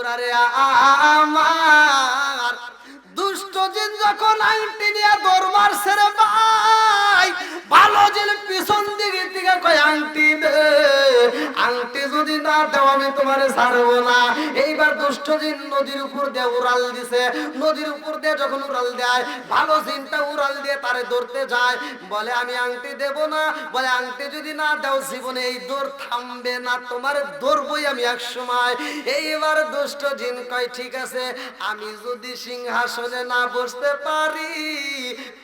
বন্ধুরা রে আমার, দুষ্ট জিন যখন আংটি নিয়ে দৌড় মারছে রে ভাই, ভালো জিন পিছন দিকে দিকে কয় আংটি দে, আংটি যদি না দাও আমি তোমারে ছাড়বো না। এইবার দুষ্ট জিন নদীর উপর দিয়ে উড়াল দিছে, নদীর উপর দিয়ে যখন উড়াল দেয়, ভালো জিনটা উড়াল দিয়ে তারে ধরতে যায়, বলে আমি আংটি দেব না, বলে আংটি যদি না দাও জীবনে এই দৌড় থামবে না, তোমার ধরবই আমি এক সময়। এইবার দুষ্ট জিন কয় ঠিক আছে, আমি যদি সিংহাসনে না বসতে পারি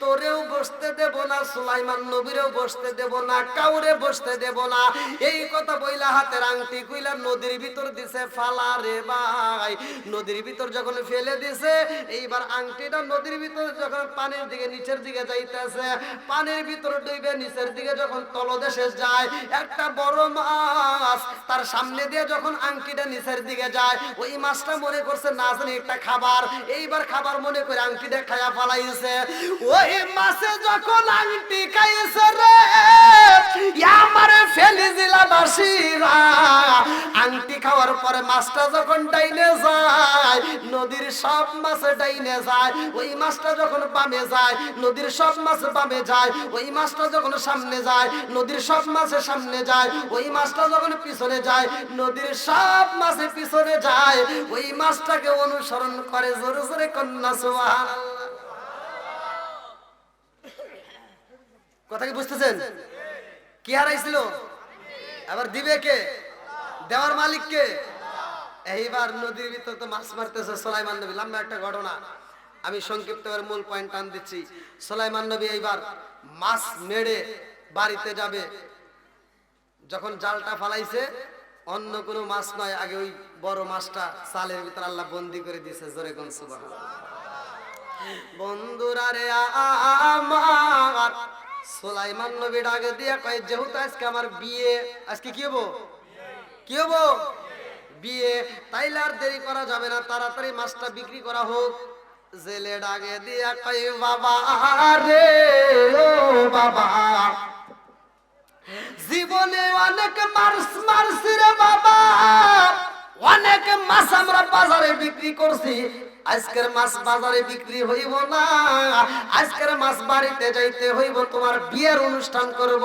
তোরেও বসতে দেব না, সুলাইমান নবীরেও বসতে দেব না, কাউরে বসতে দেব না। এই কথা বইলা হাতের আংটি কইলা নদীর ভিতর দিছে ফালা রে ভাই। নদীর ভিতর যখন ফেলে দিছে, এইবার আংটিটা নদীর ভিতর যখন পানির দিকে নিচের দিকে যাইতেছে, পানির ভিতর ডুবে নিচের দিকে যখন তলদেশে যায়, একটা বড় মাছ তার সামনে দিয়ে যখন আংটিটা নিচের দিকে যায়, ওই মাছটা মনে করছে না জানি একটা খাবার, এইবার খাবার মনে করে আংটিটা খায়া ফালাইছে। ওই মাছে যখন আংটি খাইছে রে আমারে ফেলে দিলা বাসিরা। আংটি খাওয়ার পরে মাছটা যখন ডাইনে যায়, নদীর সব মাছ ডাইনে যায়, ওই মাছটা যখন বামে যায়, নদীর সব মাছ বামে যায়, ওই মাছটা যখন সামনে যায়, নদীর সব মাছের সামনে যায়, ওই মাছটা যখন পিছনে যায়, নদীর সব মাছের পিছনে যায়, ওই মাছটাকে অনুসরণ করে জোরে জোরে কন্যা সুবহানাল্লাহ। কথা কি বুঝতেছেন? কি হারাইছিল? আবার দিবে কে? দেওয়ার মালিক কে? এইবার নদীর ভিতর তো মাছ মারতেছে সুলাইমান নবী। লম্বা একটা ঘটনা, আমি সংক্ষিপ্ত করে মূল পয়েন্ট টান দিচ্ছি। সুলাইমান নবী এইবার মাছ মেরে বাড়িতে যাবে, যখন জালটা ফালাইছে অন্য কোনো মাছ নয়, আগে ওই বড় মাছটা চালের ভিতর আল্লাহ বন্দি করে দিয়েছে। জোরে কোন সুবহানাল্লাহ। বন্ধুরা রে আমার, সুলাইমান নবী ডাকে দিয়া কয় যেহেতু আজকে আমার বিয়ে, আজকে কি হবো? কি হবো? বিয়ে, তাইলে আর দেরি করা যাবে না, তাড়াতাড়ি মাছটা বিক্রি করা হোক। জেলে ডাকে দিয়া কয় বাবা রে ও বাবা, জীবনে অনেক মারছি রে বাবা, অনেক মাছ আমরা বাজারে বিক্রি করছি, আজকের মাছ বাজারে বিক্রি হইব না, আজকের মাছ বাড়িতে যাইতে হইব, তোমার বিয়ের অনুষ্ঠান করব।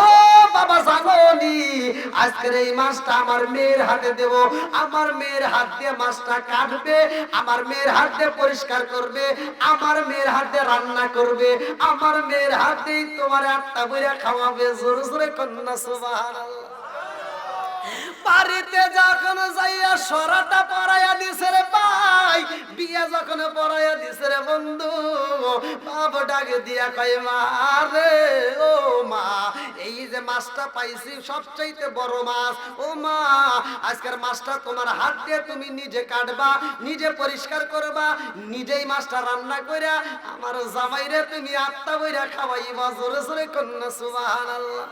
ও বাবা জানোনি, আজকের এই মাছটা আমার মেয়ের হাতে দেব, আমার মেয়ের হাত দিয়ে মাছটা কাটবে, আমার মেয়ের হাত দিয়ে পরিষ্কার করবে, আমার মেয়ের হাত দিয়ে রান্না করবে, আমার মেয়ের হাত দিয়ে তোমার আটটা বইরা খাওয়াবে। জোরে জোরে কন্যা সুবহানাল্লাহ। বাড়িতে যখন যাইয়া সরাটা পরাইয়া দিছে রে ভাই, বিয়ে যখন পরাইয়া দিছে রে বন্ধু, বাপ ডাকে দিয়া কয় মা রে ও মা, এই যে মাছটা পাইছি সবচাইতে বড় মাছ, ও মা আজকের মাছটা তোমার হাত দিয়ে তুমি নিজে কাটবা, নিজে পরিষ্কার করবা, নিজেই মাছটা রান্না কইরা আমার জামাইরে তুমি আত্মা বইরা খাওয়াইবা। জোরে জোরে কন্যা সুবহানাল্লাহ।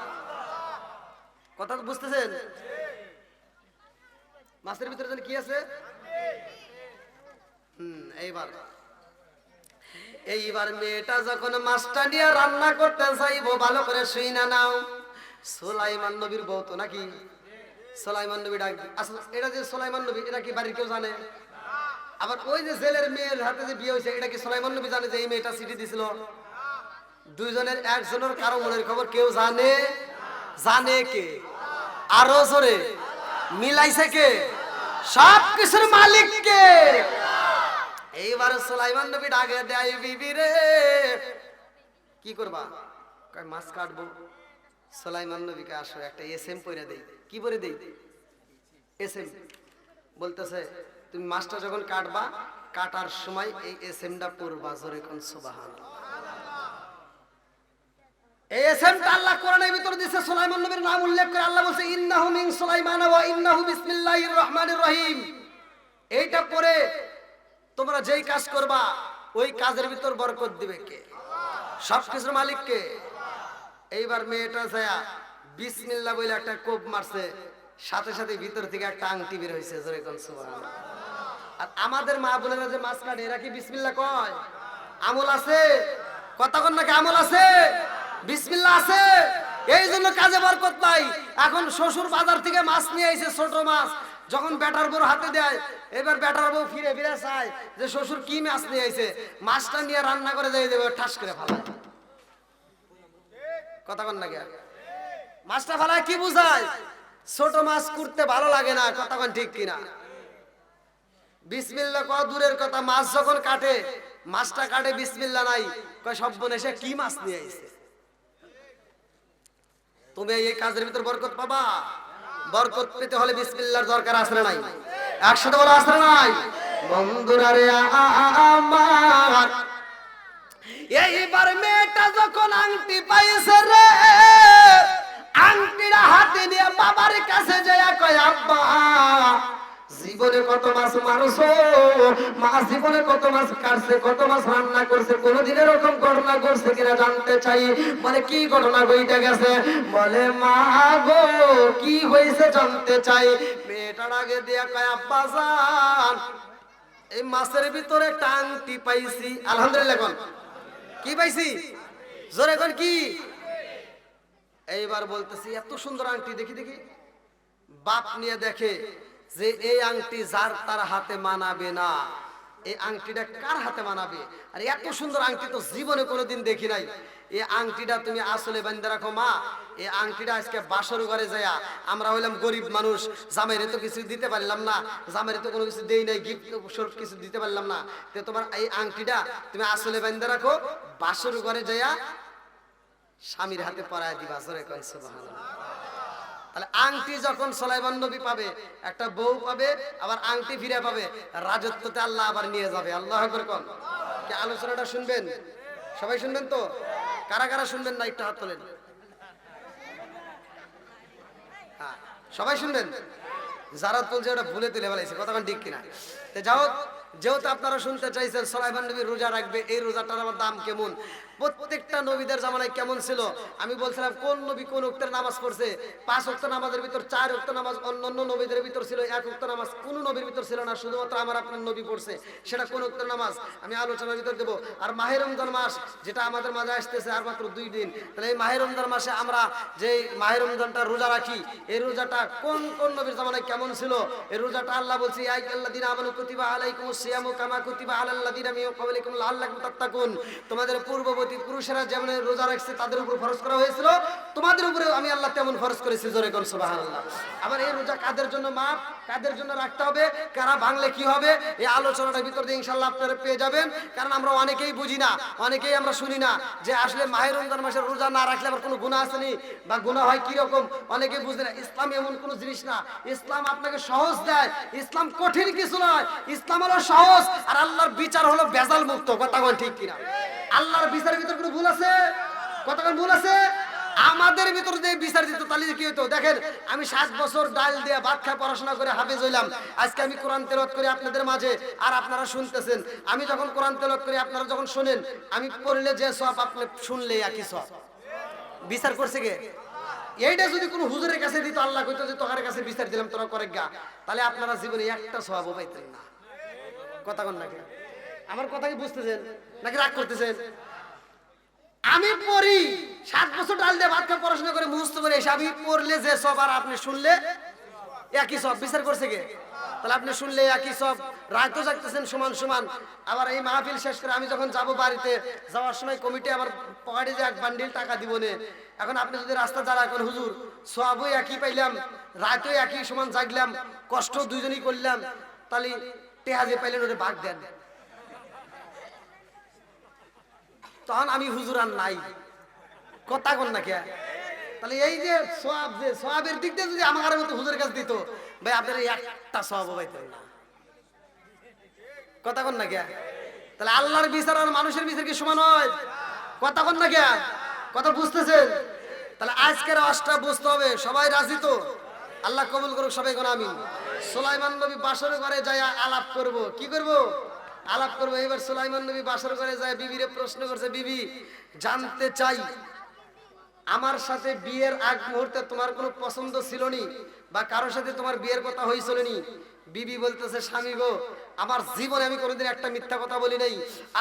কথা বুঝতেছেন? মাছের ভিতরে জানি কি আছে? এইবার মেয়েটা যখন মাছটা নিয়ে রান্না করতে চাইবো, ভালো করে শুই না নাও, সুলাইমান নবীর বউ তো নাকি, সুলাইমান নবী ডাক, আসলে এটা যে সুলাইমান নবী, এটা কি বাড়ির কেউ জানে? আবার ওই যে জেলের মেয়ের হাতে যে বিয়ে হয়েছে, এটা কি সুলাইমান নবী জানে যে এই মেয়েটা চিঠি দিছিল? দুইজনের একজনের কারো মনের খবর কেউ জানে? জানে কে? আরো জোরে মিলাইছে কে? সব কিছুর মালিক কে? এইবার সুলাইমান নবী ডাকে দেয় বিবি রে কি করবা? কয় মাছ কাটবো। সুলাইমান নবীকে আসো একটা এসএম পরে দেই। কি পরে দেই? এসএম। বলতেছে তুমি মাছটা যখন কাটবা, কাটার সময় এই এসএমটা পড়বা। জোরে কোন সুবহানাল্লাহ। এই এসএমটা আল্লাহ কোরআনের ভিতর দিয়েছে, সুলাইমান নবীর নাম উল্লেখ করে আল্লাহ বলছে ইন্নাহু মিন সুলাইমান ওয়া ইন্নাহু বিসমিল্লাহির রহমানির রহিম। এইটা পড়ে তোমরা যেই কাজ করবা ওই কাজের ভিতর বরকত দিবে কে? সবকিছুর মালিক কে? এইবার মেয়েটা যায় বিসমিল্লাহ বলে একটা কোপ মারছে, সাথে সাথে ভিতর থেকে একটা আংটি বের হয়েছে। জোরে কোন সুবহানাল্লাহ। আর আমাদের মা বোনেরা যে মাছ কাটে এরা কি বিসমিল্লাহ কয়? আমল আছে? কথা কোন নাকি আমল আছে? বিসমিল্লাহ আছে? এই জন্য কাজে বরকত নাই। এখন শ্বশুর বাজার থেকে মাছ নিয়ে আইছে, ছোট মাছ, যখন বেটার বউ হাতে দেয়, এবার বেটার বউ ফিরে ফিরে চায় যে শ্বশুর কি মাছ নিয়ে আইছে, মাছটা নিয়ে রান্না করে দিয়ে দেবে, ঠাস করে ফালায়। কথা কন না কে? মাছটা ফালায় কি বুঝায়? ছোট মাছ করতে ভালো লাগে না। কথা কন ঠিক কিনা? বিসমিল্লাহ কওয়া দূরের কথা, মাছ যখন কাটে, মাছটা কাটে বিসমিল্লাহ নাই, কয় সর্বনেশে কি মাছ নিয়ে আইছে। তুমি এই কাজের ভিতর বরকত পাবা। বরকত পেতে হলে বিসমিল্লাহর দরকার আছে না নাই? একসাথে বলা আছে না নাই? বন্ধুরা রে আমার, এইবার মেয়েটা যখন আংটি পাইছে রে, আংটিটা হাতে নিয়ে বাবার কাছে যায়, কয় আব্বা জীবনে কত মাছ মারছো, মা জীবনে কত মাছ কাটছে, কত মাছ রান্না করছে, কোনদিন এরকম ঘটনা করছে কিনা জানতে চাই। বলে কি ঘটনা ঘটে গেছে? বলে মা গো কি হয়েছে জানতে চাই। মেয়েটার আগে দিয়া কয় আব্বা জান, এই মাছের ভিতরে একটা আংটি পাইছি। আলহামদুলিল্লাহ কোন কি পাইছি? জোরে কোন কি? এইবার বলতেছি এত সুন্দর আংটি, দেখি দেখি। বাপ নিয়ে দেখে যে এই আংটি যার তার হাতে মানাবে না, এই আংটিটা কার হাতে মানাবে? আর এত সুন্দর আংটি তো জীবনে কোনোদিন দেখি নাই। এই আংটিটা তুমি আসলে বান্ধে রাখো মা। এই আংটিটা আজকে বাসর ঘরে যায়া, আমরা হইলাম গরিব মানুষ, জামাইরে তো কিছু দিতে পারলাম না, জামাইরে তো কোনো কিছু দেই নাই, গিফট স্বরূপ কিছু দিতে পারলাম না, তো তোমার এই আংটিটা তুমি আসলে বান্ধে রাখো, বাসর ঘরে যায়া স্বামীর হাতে পরায় দিবা। জোরে কয় সুবহানাল্লাহ। তাহলে আংটি যখন সুলাইমান নবী পাবে, একটা বউ পাবে, আবার আংটি ফিরে পাবে, রাজত্বতে আল্লাহ আবার নিয়ে যাবে। আল্লাহু আকবার কোন। কি আলোচনাটা শুনবেন? সবাই শুনবেন তো? কারা কারা শুনবেন না একটু হাত তোলেন। হ্যাঁ সবাই শুনবেন। যারা তুলছে ওটা ভুলে তুলে ফেলাইছে। কথা ঠিক কিনা? তো যাও, যেহেতু আপনারা শুনতে চাইছেন সুলাইমান নবী রোজা রাখবে, এই রোজাটার আমার দাম কেমন, প্রত্যেকটা নবীদের জামানায় কেমন ছিল। আমি বলছিলাম কোন নবী কোন ওয়াক্তের নামাজ পড়ছে। 5 ওয়াক্ত নামাজের ভিতর 4 ওয়াক্ত নামাজ অন্যান্য নবীদের ভিতর ছিল, 1 ওয়াক্ত নামাজ কোন নবীর ভিতর ছিল না, শুধুমাত্র আমার আপনার নবী পড়ছে। সেটা কোন ওয়াক্তের নামাজ আমি আলোচনার ভিতর দেব। আর মাহে রমজান মাস যেটা আমাদের মাঝে আসতেছে আর মাত্র 2 দিন, তাহলে এই মাহে রমজান মাসে আমরা যে মাহে রমজানটা রোজা রাখি, এই রোজাটা কোন কোন নবীর জামানায় কেমন ছিল। এই রোজাটা আল্লাহ বলছে ইয়া আইয়ুহাল্লাযীনা আমানু কুতিবা আলাইকুমুস সিয়ামু কামা কুতিবা আলাল লাযীনা মিন ক্বাবলিকুম লাআল্লাকুম তাত্তাকুন। তোমাদের পূর্ববর্তী পুরুষেরা যেমন রোজা রাখছে তাদের উপর ফরজ করা হয়েছিল, তোমাদের উপরে আমি আল্লাহ তেমন ফরজ করেছি। জোরে কোন সুবহানাল্লাহ। আবার এই রোজা কাদের জন্য মাপ, কাদের জন্য রাখতে হবে, কারা ভাঙলে কি হবে, এই আলোচনাটার ভিতর দিয়ে ইনশাআল্লাহ আপনারা পেয়ে যাবেন। কারণ আমরা অনেকেই বুঝি না, অনেকেই আমরা শুনি না যে আসলে মাহে রমজান মাসের রোজা না রাখলে আবার কোনো গুনাহ আছে নি, বা গুনাহ হয় কি রকম, অনেকেই বুঝে না। ইসলাম এমন কোনো জিনিস না, ইসলাম আপনাকে সহজ দেয়, ইসলাম কঠিন কিছু নয়, ইসলাম হলো সহজ। আর আল্লাহর বিচার হলো ভেজাল মুক্ত। কথা বল ঠিক কিনা? আল্লাহর বিচারের ভিতর কোনো ভুল আছে? কতক্ষণ ভুল আছে? আমাদের ভিতর যে বিচার দিত তাহলে কি হতো? দেখেন আমি 7 বছর ডাল দিয়ে ভাত খায় পড়াশোনা করে হাফেজ হইলাম, আজকে আমি কোরআন তেলাওয়াত করি আপনাদের মাঝে, আর আপনারা শুনতেছেন। আমি যখন কোরআন তেলাওয়াত করি আপনারা যখন শুনেন, আমি পড়লে যে সওয়াব আপনি শুনলে একই সওয়াব। বিচার করছে কে? এইটা যদি কোনো হুজুরের কাছে দিত, আল্লাহ কইতো যে তোর কাছে বিচার দিলাম তোরা করে গা, তাহলে আপনারা জীবনে একটা সওয়াবও পাইতেন না। কথা কোন নাকি? আমার কথা কি বুঝতেছেন নাকি রাগ করতেছেন? আমি পড়ি 7 বছর ডাল দিয়ে ভাত খায় পড়াশোনা করে মুখস্থ করে এসে আমি পড়লে যে সব, আর আপনি শুনলে একই সব। বিচার করছে কে? তাহলে আপনি শুনলে একই সব, রায় তো জাগতেছেন সমান সমান। আবার এই মাহফিল শেষ করে আমি যখন যাব বাড়িতে, যাওয়ার সময় কমিটি আমার পকেটে যে 1 বান্ডিল টাকা দিব নে। এখন আপনি যদি রাস্তা দাঁড়ায় করেন হুজুর সওয়াবও একই পাইলাম, রায়ও একই সমান জাগলাম, কষ্ট দুইজনই করলাম, তাহলে টেহা যে পাইলেন ওটা ভাগ দেন। তখন আমি হুজুর আর নাই। কথা কন না কে? তাহলে এই যে সওয়াব, যে সওয়াবের দিক দিয়ে যদি আমার মতো হুজুরের কাছে দিত, ভাই আপনার একটা সওয়াবও পাইতেন না। কথা কন না কে? তাহলে আল্লাহর বিচার আর মানুষের বিচার কি সমান হয়? কথা কন না কে? কথা বুঝতেছেন? তাহলে আজকের আওয়াজটা বুঝতে হবে। সবাই রাজি তো? আল্লাহ কবুল করুক সবাই কোন আমিন। সুলাইমান নবী বাসর ঘরে যায় আলাপ করব। কি করব? আলাপ করবো। এবার সুলাইমান নবী বাসর ঘরে যায়, বিবিরে প্রশ্ন করছে, বিবি জানতে চাই আমার সাথে বিয়ের আগ মুহূর্তে তোমার কোনো পছন্দ ছিল নি, বা কারোর সাথে তোমার বিয়ের কথা হয়েছিল নি? বিবি বলতেছে, স্বামী গো আমার জীবনে আমি কোনোদিন একটা মিথ্যা কথা বলি নাই।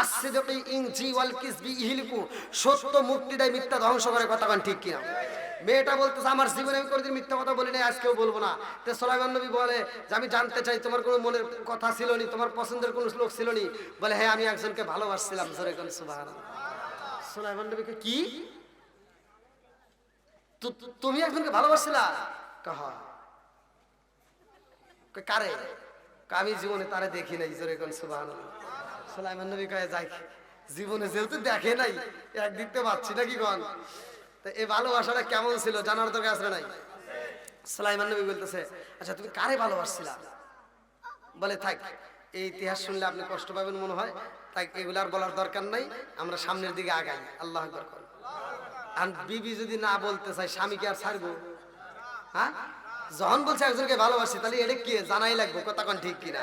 আসসিদকি ইনজি ওয়াল কিসবি ইহলিকু, সত্য মুক্তি দেয়, মিথ্যা ধ্বংস করে। কথা কোন ঠিক কিনা? মেয়েটা বলতেছে আমার জীবনে আমি কোনোদিন মিথ্যা কথা বলি নাই, আজকেও বলবো না। তো সুলাইমান নবী বলে যে আমি জানতে চাই তোমার কোনো মনের কথা ছিল নি, তোমার পছন্দের কোনো লোক ছিল নি? বলে হ্যাঁ, আমি একজনকে ভালোবাসছিলাম। জোরে কোন সুবহানাল্লাহ। সুলাইমান নবীকে কি তুমি একজনকে ভালোবাসছিলা? কাহা কারে? আমি জীবনে তারে দেখি নাই। জোরে কোন সুবহানাল্লাহ। সুলাইমান নবী কয়ে যাই জীবনে যেহেতু দেখে নাই একদিক তো পাচ্ছি নাকি কোন? তো এই ভালোবাসাটা কেমন ছিল জানার দরকার আছে নাই? সুলাইমান নবী বলতেছে আচ্ছা তুমি কারে ভালোবাসছিলা? বলে থাক, এই ইতিহাস শুনলে আপনি কষ্ট পাবেন মনে হয়, তাই এগুলো আর বলার দরকার নাই, আমরা সামনের দিকে আগাই। আল্লাহু আকবার। আর বিবি যদি না বলতে চাই স্বামীকে আর ছাড়বো? হ্যাঁ, যখন বলছে একজনকে ভালোবাসি তাহলে এটা কি জানাই লাগবে, কথা কোন ঠিক কিনা?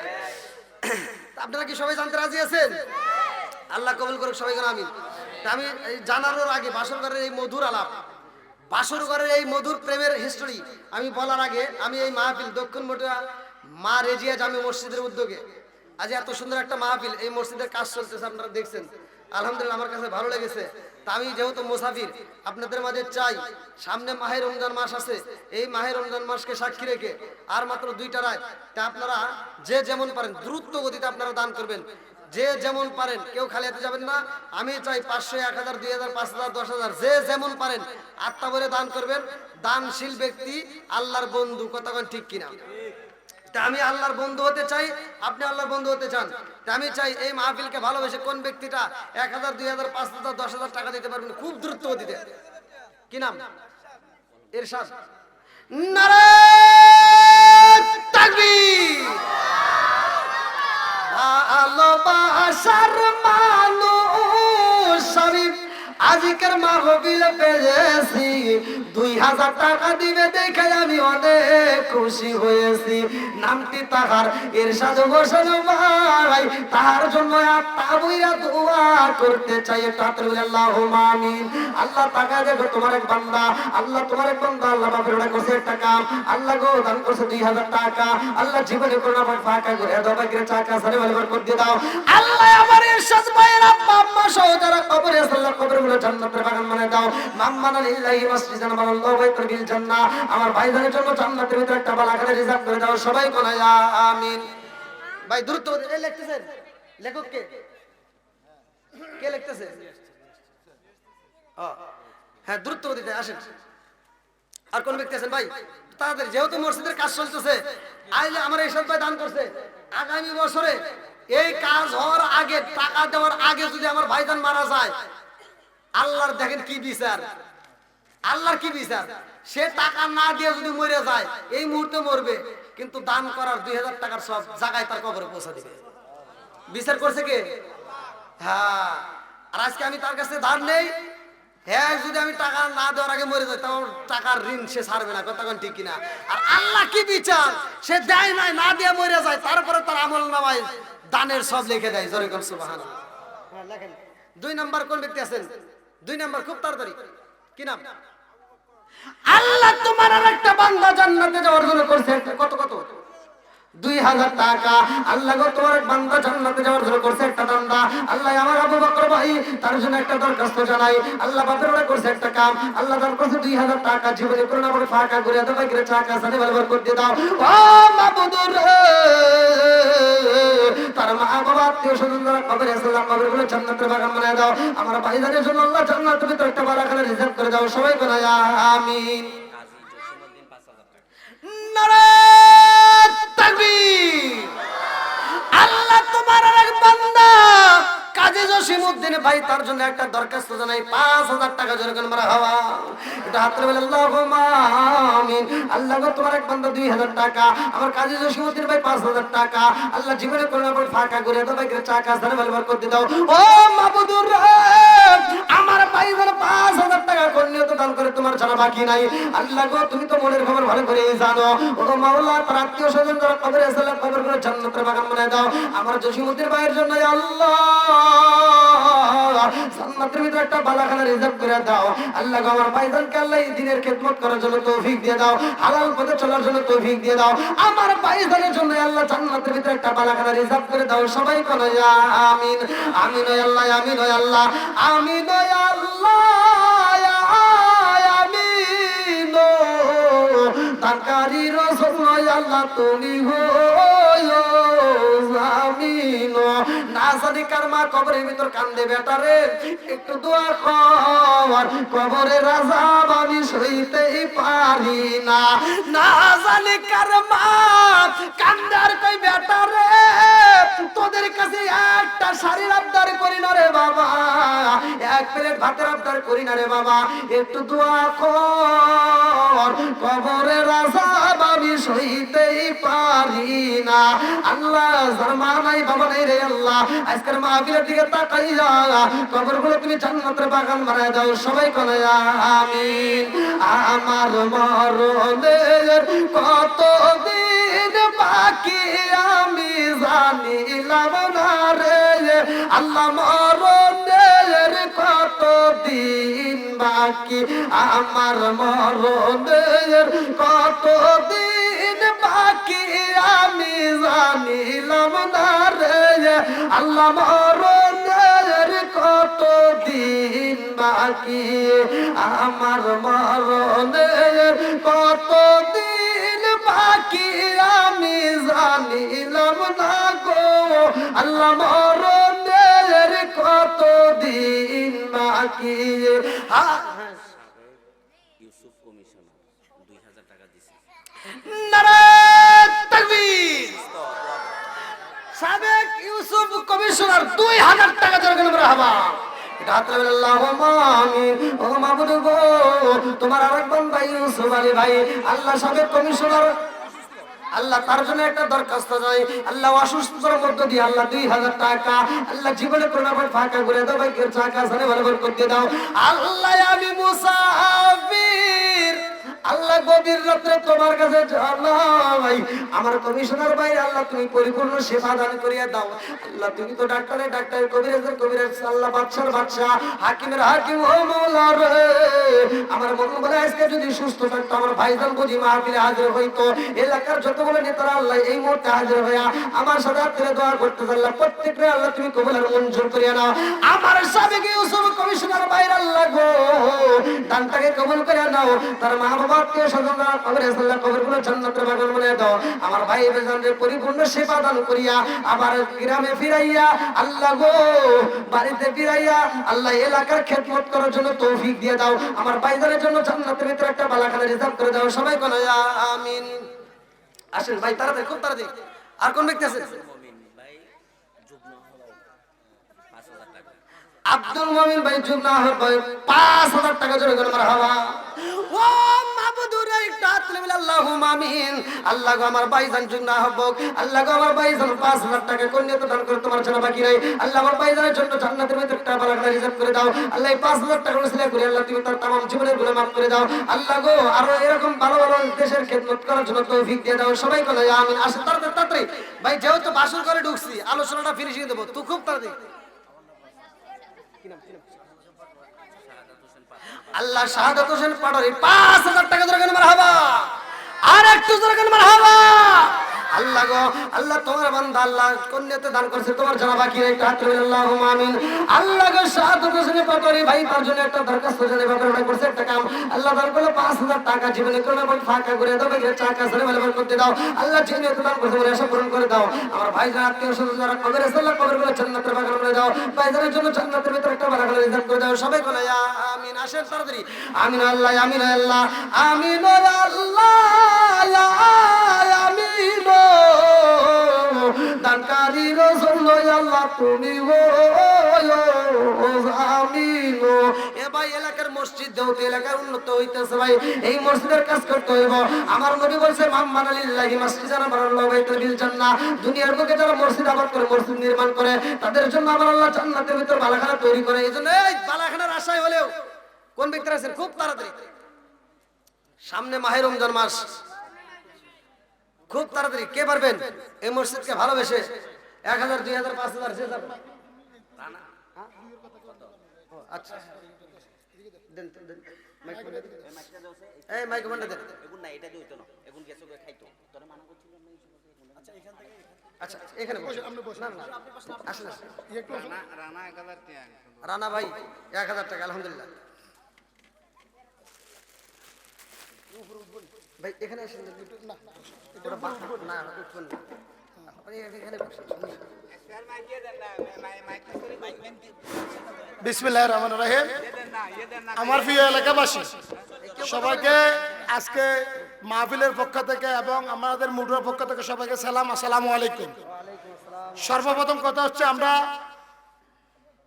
আপনারা কি সবাই জানতে রাজি আছেন? আল্লাহ কবুল করুক সবাই কোন আমিন। আমি জানানোর আগে বাসর ঘরের এই মধুর আলাপ, বাসর ঘরের এই মধুর প্রেমের হিস্টোরি আমি বলার আগে আমি এই মাহফিল দক্ষিণ মঠুয়া মা রেজিয়া জামে মসজিদের উদ্যোগে আজ এত সুন্দর একটা মাহফিল, এই মসজিদের কাজ চলতেছে আপনারা দেখছেন, আলহামদুলিল্লাহ আমার কাছে ভালো লেগেছে। তা আমি যেহেতু মুসাফির আপনাদের মাঝে চাই, সামনে মাহে রমজান মাস আছে, এই মাহে রমজান মাসকে সাক্ষী রেখে আর মাত্র 2টা রাত, তা আপনারা যে যেমন পারেন দ্রুত গতিতে আপনারা দান করবেন, যে যেমন পারেন, কেউ খালি হাতে যাবেন না। আমি চাই 500, 1000, 2000, 5000, 10000 যে যেমন পারেন আত্মা বলে দান করবেন। দানশীল ব্যক্তি আল্লাহর বন্ধু, কথা কোন ঠিক কিনা? তা আমি আল্লাহর বন্ধু হতে চাই, আপনি আল্লাহর বন্ধু হতে চান, তা আমি চাই এই মাহফিলকে ভালোবেসে কোন ব্যক্তিটা 1000, 2000, 5000, 10000 টাকা দিতে পারবেন খুব দ্রুত গতিতে? কি নাম? ইরশাদ। নারে তাকবীর। ভালোবাসার মানুষ আমি আজকের মাহফিলে পেয়েছি, 2000 টাকা দিবে দেখে আমি অনেক খুশি হয়েছি। নামটি তাহার ইরশাদ হোসেন ভাই, তার জন্য আত্মা দোয়া করতে চাই। আল্লাহুম্মা আমিন। আল্লাহ তাকা দেখো তোমার এক বান্দা, আল্লাহ তোমার এক বান্দা, আল্লাহ বাপের ওটা করছে একটা কাম, আল্লাহ গো দান করছে 2000 টাকা, আল্লাহ জীবনে কোনো না ফাঁকা করে দাও, বাকির টাকা সারে বলবার করে দাও। আল্লাহ আমার ইরশাদ ভাইয়ের আব্বা আম্মা সহ যারা কবরে আছে আল্লাহ কবরগুলো জান্নাতের বাগান বানায় দাও। মাম্মানা লিল্লাহি মাসজিদান বানাল্লাহু বাইতুল বিল জান্নাহ, আমার ভাইদের জন্য জান্নাতের ভিতরে একটা বালাখানা রিজার্ভ করে দাও। সবাই কোন আমিন। ভাই দ্রুত এই লিখতেছেন, লেখক কে? কে লিখতেছে? হ্যাঁ দ্রুত দিতে আসেন। আর কোন ব্যক্তি আছেন ভাই তাড়াতাড়ি, যেহেতু মসজিদের কাজ চলতেছে, আইলে আমার এই সব ভাই দান করছে, আগামী বছরে এই কাজ হওয়ার আগে, টাকা দেওয়ার আগে যদি আমার ভাইজান মারা যায়, আল্লাহর দেখেন কি বিচার, আল্লাহর কি বিচার। সে টাকা না দিয়ে যদি মরে যায়, এই মুহূর্তে মরবে, কিন্তু দান করার 2000 টাকার সব জায়গায় তার কবরে পৌঁছে দিবে। বিচার করছে কে? হ্যাঁ। আর আজকে আমি তার কাছে ধার নেই, হ্যাঁ যদি আমি টাকা না দেওয়ার আগে মরে যাই, তাও টাকার ঋণ সে ছাড়বে না, কথা কোন ঠিক কিনা? আর আল্লাহ কি বিচার, সে দেয় নাই, না দিয়ে মরে যায়, তারপরে তার আমল নামায় দানের সব লিখে দেয়। জোরে কোন সুবহানাল্লাহ। হ্যাঁ লেখেন। 2 নাম্বার কোন ব্যক্তি আছেন? 2 নাম্বার খুব তাড়াতাড়ি, কি নাম? আল্লাহ তোমার আরেকটা বান্দা জান্নাতে যাওয়ার জন্য করছে কত কত 2000 টাকা। আল্লাহ গো তোমার এক বান্দা জান্নাতে যাওয়ার জন্য করছে একটা বান্দা। আল্লাহ আমার আবু বকর ভাই তার জন্য একটা দরখাস্ত জানাই। আল্লাহ বাপের ওরা করছে একটা কাম, আল্লাহ তার কাছে 2000 টাকা জীবনে করোনা পরে ফাঁকা করে দাও, বাইরে টাকা সাথে ব্যবহার করতে দাও। ও মাবুদুর তার মা বাবা আত্মীয় স্বজন যারা কবরে আছে আল্লাহ কবরগুলো জান্নাতের বাগান বানায় দাও। আমার ভাইজানের জন্য আল্লাহ জান্নাতের ভিতরে একটা বারাখানা রিজার্ভ করে দাও। সবাই বলে আমিন। নারে তাকবীর। আল্লাহ তোমার আরেক বান্দা কাজী জসিমউদ্দিন ভাই তার জন্য একটা দরখাস্ত জানাই, 5000 টাকা জোরে করে মারা হওয়া। এটা হাতে বলে আল্লাহুম্মা আমিন। আল্লাহ গো তোমার এক বান্দা 2000 টাকা, আমার কাজী জসিমউদ্দিন ভাই 5000 টাকা, আল্লাহ জীবনে করোনা পর ফাঁকা করে দাও, বাইরে টাকা সারে বলবার করতে দাও। ও মাবুদুর আমার ভাই যেন 5000 টাকা করলেও তো দান করে তোমার ছাড়া বাকি নাই। আল্লাহ গো তুমি তো মনের খবর ভালো করে জানো। ও মাওলা তার আত্মীয় স্বজন যারা কবরে আছে আল্লাহ কবরগুলো জান্নাতের বাগান বানায় দাও। আমার জসিমউদ্দিন ভাইয়ের জন্য আল্লাহ জান্নাতের ভিতরে একটা বালাখানা রিজার্ভ করে দাও। আল্লাহ গো আমার ভাইজানকে আল্লাহ এই দ্বীনের খেদমত করার জন্য তৌফিক দিয়ে দাও, হালাল পথে চলার জন্য তৌফিক দিয়ে দাও। আমার ভাইজানের জন্য আল্লাহ জান্নাতের ভিতরে একটা বালাখানা রিজার্ভ করে দাও। সবাই বলো আমিন। আমিন ও আল্লাহ, আমিন ও আল্লাহ, আমিন ও আল্লাহ, আমিন। দানকারী রাসূল আল্লাহ তুমি গো জামিন না জানি কার মা কবরের ভিতর কান্দে বেটারে একটু দোয়া কর কবরের আযাব আমি সইতেই পারি না না জানি কার মা কান্দার কই বেটারে তোদের কাছে একটা শাড়ির আবদার করি না রে বাবা এক প্লেট ভাতের আবদার করি না রে বাবা একটু দোয়া কর কবরের আযাব আমি সইতেই পারি না আল্লাহ জামা নাই বাবা নাই রে আল্লাহ আজকের মাহফিলের দিকে তাকাইয়া কবরগুলো তুমি জান্নাতের বাগান বানায় দাও সবাই বলে আমিন আমার মরণের কত দিন বাকি আমি জানিলাম না রে আল্লাহ মরণের কত দিন বাকি আমার মরণের কত দিন বাকি আমি জানিলাম না রে আল্লাহ মরণের কত দিন বাকি আমার মরণের কত দিন বাকি আমি জানিলাম না গো আল্লাহ মরণের কত দিন বাকি ইউসুফ কমিশনার 2000 টাকা দিছে নারায়ে তাকবীর সাবেক ইউসুফ কমিশনার 2000 টাকা জরগণ মারহাবা তোমার আরেক বান্দা ইউসুফ আলী ভাই আল্লাহ সাবেক কমিশনার আল্লাহ তার জন্য একটা দরখাস্ত চাই আল্লাহ অসুস্থতার মধ্য দিয়ে আল্লাহ 2000 টাকা আল্লাহ জীবনে কোনো ফাঁকা করে দাও ভাই টাকা সারে ভালো করতে দাও আল্লাহ আমি মুসাফির আল্লাহ গভীর রাত্রে তোমার কাছে জানাই আমার কমিশনার ভাই আল্লাহ তুমি পরিপূর্ণ সেবা দান করিয়া দাও আল্লাহ তুমি তো ডাক্তারের ডাক্তার কবিরাজের কবিরাজ আল্লাহ বাদশার বাদশা হাকিমের হাকিম ও মওলা রে আমার মন বলে আজকে যদি সুস্থ থাকতো আমার ভাইজান বুঝি মাহফিলে হাজির হইতো এলাকার যতগুলো নেতারা আল্লাহ এই মুহূর্তে হাজির হইয়া আমার সাথে হাতে দোয়া করতে আল্লাহ প্রত্যেকটা আল্লাহ তুমি কবুল আর মঞ্জুর করিয়া নাও আমার সাবেক ইউসুফ কমিশনার ভাই আল্লাহ গো দানটাকে কবুল করিয়া নাও তার মা বাবা আত্মীয় স্বজনরা কবরে আল্লাহ কবরগুলো জান্নাতের বাগান বানায় দাও আমার ভাই বেজানদের পরিপূর্ণ সেবা দান করিয়া আবার গ্রামে ফিরাইয়া আল্লাহ গো বাড়িতে ফিরাইয়া আল্লাহ এলাকার খেদমত করার জন্য তৌফিক দিয়ে দাও আমার ভাইজানের জন্য জান্নাতের ভিতরে একটা বালাখানা রিজার্ভ করে দাও সবাই বলো আমিন আসেন ভাই তাড়াতাড়ি খুব তাড়াতাড়ি আর কোন ব্যক্তি আছে মুমিন ভাই যুগ্ন হলো 5000 টাকা আব্দুল মুমিন ভাই যুগ্ন হলো 5000 টাকা জোরে করে মারহাবা ও মাবুদুর একটা আতলে আল্লাহুম্মা আমিন আল্লাহ গো আমার ভাইজান যুগ্ন হবক আল্লাহ গো আমার ভাইজান 5000 টাকা কোন নিয়ত দান করে তোমার জন্য বাকি নাই আল্লাহ আমার ভাইজানের জন্য জান্নাতের ভিতরে একটা বালাখানা রিজার্ভ করে দাও আল্লাহ এই 5000 টাকা উসিলা করে আল্লাহ তুমি তার तमाम জীবনের গুনাহ maaf করে দাও আল্লাহ গো আরো এরকম ভালো ভালো দেশের খেদমত করার জন্য তৌফিক দিয়ে দাও সবাই বলে আমিন আসে তাড়াতাড়ি ভাই যেহেতু বাসর করে ঢুকছি আলোচনাটা ফিনিশিং দেব তুই খুব তাড়াতাড়ি আল্লাহ শাহাদাত হোসেন পাটোয়ারি 5000 টাকা দরকার মারহাবা আর একটু দরকার মারহাবা আল্লাহ গো আল্লাহ তোমার বান্দা আল্লাহ কন্যাতে দান করছে তোমার জানা বাকি নাই একটা আল্লাহুম্মা আমিন আল্লাহ গো শাহাদাত হোসেন পাটোয়ারি ভাই তার জন্য একটা দরখাস্ত জানে ব্যাপারে করছে একটা কাম আল্লাহ দান করলো 5000 টাকা জীবনে কোনো বল ফাঁকা করে দাও ভাই টাকা সারে ভালো করতে দাও আল্লাহ জেনে দান করছে বলে আশা পূরণ করে দাও আমার ভাই যারা আত্মীয় স্বজন যারা কবরে আল্লাহ কবরগুলো জান্নাতের বাগান করে দাও ভাইদের জন্য জান্নাতের ভিতরে একটা বাগান রিজার্ভ করে দাও সবাই বলে আমিন আসেন তাড়াতাড়ি আমিন আল্লাহ আমিন আল্লাহ আমিন আল্লাহ আমিন দানকারী রাসূল আল্লাহ তুমি গো আমিন এ ভাই এলাকার মসজিদ দেওতে এলাকার উন্নত হইতেছে ভাই এই মসজিদের কাজ করতে হইব আমার নবী বলেছে মাম্মান লিল্লাহি মাসজিদান বারাল্লাহু বাইতুল বিল জান্নাহ দুনিয়ার বুকে যারা মসজিদ আবাদ করে মসজিদ নির্মাণ করে তাদের জন্য আমার আল্লাহ জান্নাতের ভিতর বালাখানা তৈরি করে এইজন্য এই বালাখানার আশায় হলেও কোন ব্যক্তি আছেন খুব তাড়াতাড়ি সামনে মাহে রমজান মাস খুব তাড়াতাড়ি কে পারবেন এই মসজিদকে ভালোবেসে 1000 2000 5000 যে যাবে না আচ্ছা দেন দেন মাইক কোন এই মাইক কোন দেন এগুন না এটা দিইতো না এগুন গেছো গে খাইতো তোরে মানা করছিল না এই সময় আচ্ছা এখান থেকে আচ্ছা এখানে বসে আপনি বসে না আসেন একটু রানা 1000 টাকা রানা ভাই 1000 টাকা আলহামদুলিল্লাহ ভাই এখানে আসেন না, একটু না ওটা না উঠবেন না আপনি এখানে বসেন বিসমিল্লাহির রহমানির রহিম। আমার প্রিয় এলাকাবাসী সবাইকে আজকে মাহফিলের পক্ষ থেকে এবং আমাদের মুডুর পক্ষ থেকে সবাইকে সালাম, আসসালামু আলাইকুম। সর্বপ্রথম কথা হচ্ছে আমরা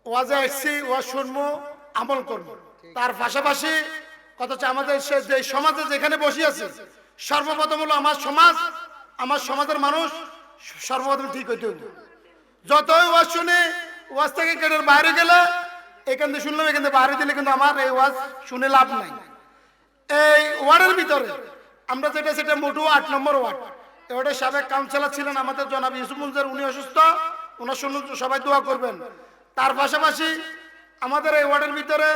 ওয়াজে এসছি, ওয়াজ শুনবো, আমল করবো। তার পাশাপাশি কথা হচ্ছে আমাদের যে সমাজে যেখানে বসে আছে সর্বপ্রথম হলো আমার সমাজ, আমার সমাজের মানুষ সর্বপ্রথম ঠিক হইতে হবে। যতই ওয়াজ শুনি, ওয়াজ থেকে গেটের বাইরে গেলে এখান থেকে শুনলাম, এখান থেকে বাইরে দিলে কিন্তু আমার এই ওয়াজ শুনে লাভ নাই। এই ওয়ার্ডের ভিতরে আমরা যেটা সেটা মোটু 8 নম্বর ওয়ার্ড, এই ওয়ার্ডের সাবেক কাউন্সিলর ছিলেন আমাদের জনাব ইউসুফ মুনজার, উনি অসুস্থ, ওনার জন্য সবাই দোয়া করবেন। তার পাশাপাশি আমাদের এই ওয়ার্ডের ভিতরে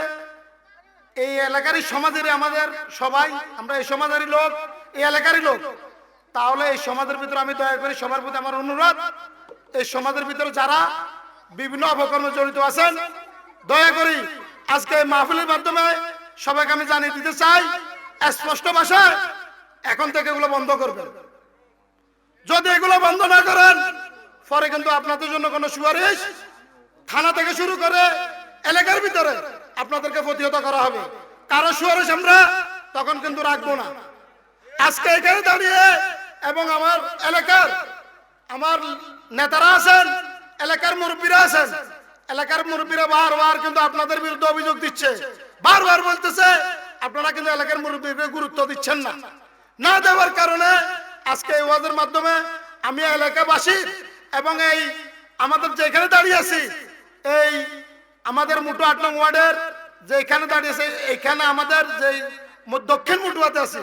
এই এলাকারই সমাজেরই আমাদের সবাই, আমরা এই সমাজেরই লোক, এই এলাকারই লোক। তাহলে এই সমাজের ভিতরে আমি দয়া করি সবার প্রতি আমার অনুরোধ, এই সমাজের ভিতরে যারা বিভিন্ন অপকর্মে জড়িত আছেন দয়া করি আজকে এই মাহফিলের মাধ্যমে সবাইকে আমি জানিয়ে দিতে চাই, স্পষ্ট ভাষায় এখন থেকে এগুলো বন্ধ করবেন। যদি এগুলো বন্ধ না করেন পরে কিন্তু আপনাদের জন্য কোনো সুপারিশ থানা থেকে শুরু করে এলাকার ভিতরে আপনাদেরকে প্রতিহত করা হবে। কারো সুপারিশ আমরা তখন কিন্তু রাখবো না। আজকে এখানে দাঁড়িয়ে এবং আমার এলাকার আমার নেতারা আছেন, এলাকার মুরব্বীরা আছেন, এলাকার মুরব্বীরা বারবার কিন্তু আপনাদের বিরুদ্ধে অভিযোগ দিচ্ছে, বারবার বলতেছে আপনারা কিন্তু এলাকার মুরব্বীকে গুরুত্ব দিচ্ছেন না। না দেওয়ার কারণে আজকে এই ওয়াজের মাধ্যমে আমি এলাকাবাসী এবং এই আমাদের যেখানে দাঁড়িয়ে আছি, এই আমাদের মুটু 8 নং ওয়ার্ডের যেখানে দাঁড়িয়েছে, এখানে আমাদের যে দক্ষিণ মুটুয়াতে আছি,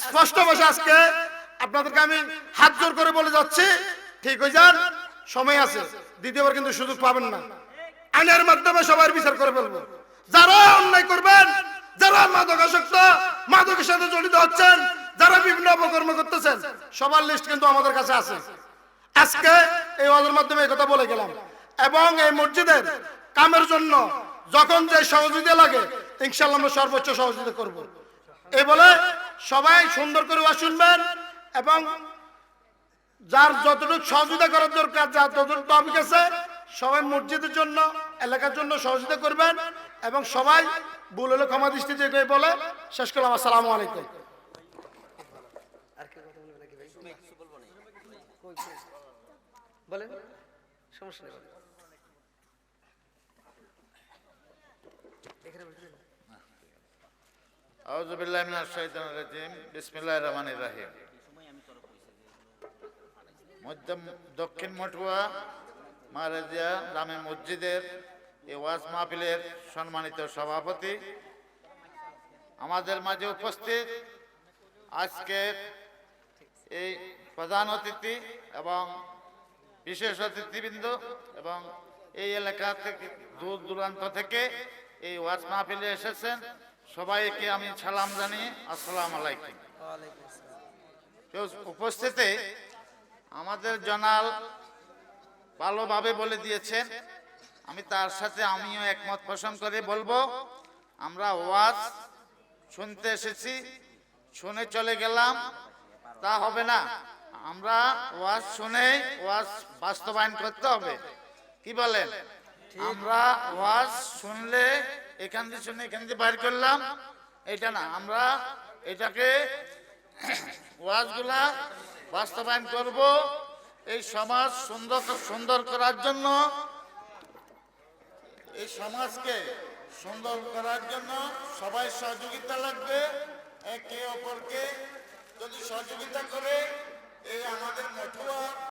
স্পষ্ট ভাষা আজকে আপনাদেরকে আমি হাত জোর করে বলে যাচ্ছি, ঠিক হয়ে যান, সময় আছে, দ্বিতীয়বার কিন্তু সুযোগ পাবেন না। আইনের মাধ্যমে সবার বিচার করে ফেলবো। যারা অন্যায় করবেন, যারা মাদকাসক্ত, মাদকের সাথে জড়িত হচ্ছেন, যারা বিভিন্ন অপকর্ম করতেছেন, সবার লিস্ট কিন্তু আমাদের কাছে আছে। আজকে এই ওয়াজের মাধ্যমে এই কথা বলে গেলাম। এবং এই মসজিদের কামের জন্য যখন যে সহযোগিতা লাগে ইনশাআল্লাহ আমরা সর্বোচ্চ সহযোগিতা করব। এই বলে সবাই সুন্দর করে ওয়াজ শুনবেন এবং যার যতটুকু সহযোগিতা করার দরকার, যার যতটুকু টপিক আছে, সবাই মসজিদের জন্য, এলাকার জন্য সহযোগিতা করবেন এবং সবাই ভুল হলে ক্ষমা দৃষ্টিতে বলে শেষ করলাম। আসসালামু আলাইকুম। আর কি কথা বলবেন নাকি ভাই? বলেন, সমস্যা নেই, বলেন। এখানে বসে আউযু বিল্লাহি মিনাশ শাইতানির রাজিম। বিসমিল্লাহির রহমানির রহিম। দক্ষিণ মটুয়া মারাজিয়া জামে মসজিদের এই ওয়াজ মাহফিলের সম্মানিত সভাপতি, আমাদের মাঝে উপস্থিত আজকে এই প্রধান অতিথি এবং বিশেষ অতিথিবৃন্দ এবং এই এলাকা থেকে দূর দূরান্ত থেকে এই ওয়াজ মাহফিলে এসেছেন, সবাইকে আমি সালাম জানিয়ে আসসালামু আলাইকুম। উপস্থিতে আমাদের জনাল ভালোভাবে বলে দিয়েছেন, আমি তার সাথে আমিও একমত পোষণ করে বলবো, আমরা ওয়াজ শুনতে এসেছি, শুনে চলে গেলাম তা হবে না। আমরা ওয়াজ শুনে ওয়াজ বাস্তবায়ন করতে হবে। কি বলেন? আমরা ওয়াজ শুনলে এখান থেকে শুনে এখান থেকে বাইর করলাম, এটা না, আমরা এটাকে ওয়াজগুলা বাস্তবায়ন করব। এই সমাজ সুন্দর করার জন্য, এই সমাজকে সুন্দর করার জন্য সবাই সহযোগিতা লাগবে। একে অপরকে যদি সহযোগিতা করে এই আমাদের মঠুয়া